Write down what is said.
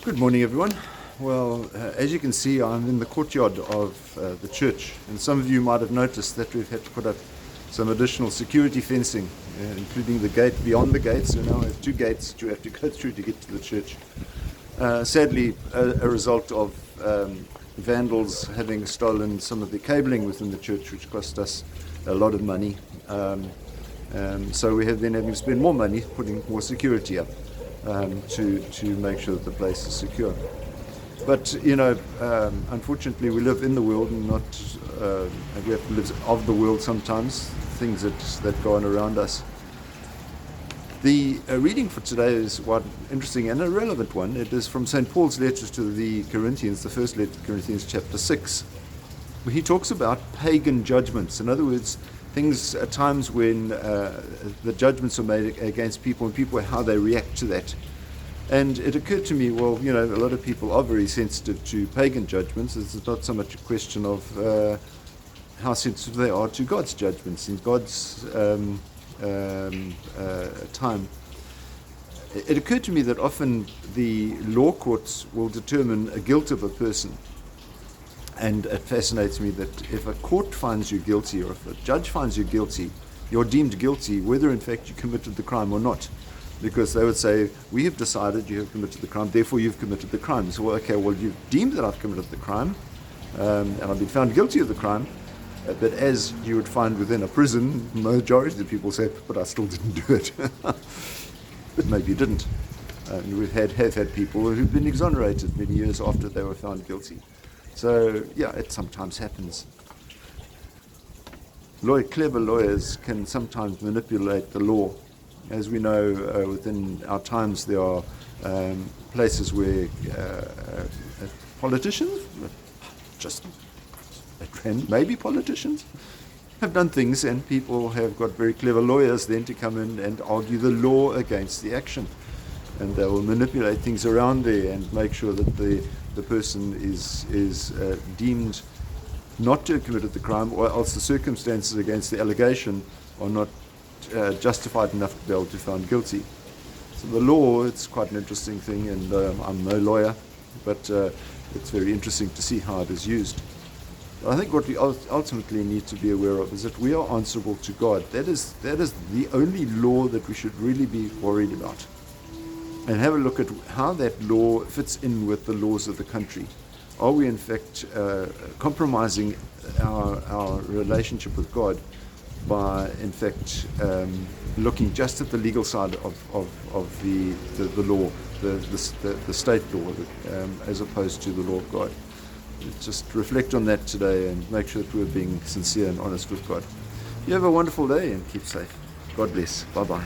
Good morning, everyone. Well, as you can see, I'm in the courtyard of the church, and some of you might have noticed that we've had to put up some additional security fencing, including the gate beyond the gates. So now we have two gates that you have to go through to get to the church. Sadly, a result of vandals having stolen some of the cabling within the church, which cost us a lot of money. So we have been having to spend more money putting more security up to make sure that the place is secure. But unfortunately, we live in the world and not, and we have to live of the world sometimes. Things that go on around us. The reading for today is quite interesting and a relevant one. It is from St. Paul's letter to the Corinthians, the first letter to Corinthians, chapter 6, where he talks about pagan judgments. In other words, things at times when the judgments are made against people and people how they react to that. And it occurred to me, well, a lot of people are very sensitive to pagan judgments. It's not so much a question of how sensitive they are to God's judgments in God's time. It occurred to me that often the law courts will determine a guilt of a person. And it fascinates me that if a court finds you guilty or if a judge finds you guilty, you're deemed guilty whether in fact you committed the crime or not. Because they would say, we have decided you have committed the crime, therefore you've committed the crime. So, you've deemed that I've committed the crime, and I've been found guilty of the crime. But as you would find within a prison, majority of the people say, but I still didn't do it. But maybe you didn't. We've have had people who've been exonerated many years after they were found guilty. So, it sometimes happens. Clever lawyers can sometimes manipulate the law. As we know, within our times, there are places where politicians, just a trend, maybe politicians, have done things, and people have got very clever lawyers then to come in and argue the law against the action. And they will manipulate things around there and make sure that the person is deemed not to have committed the crime, or else the circumstances against the allegation are not justified enough to be able to be found guilty. So the law, it's quite an interesting thing, and I'm no lawyer, but it's very interesting to see how it is used. I think what we ultimately need to be aware of is that we are answerable to God. That is the only law that we should really be worried about. And have a look at how that law fits in with the laws of the country. Are we in fact compromising our relationship with God by in fact looking just at the legal side of the law, the state law, as opposed to the law of God? Just reflect on that today and make sure that we're being sincere and honest with God. You have a wonderful day and keep safe. God bless. Bye-bye.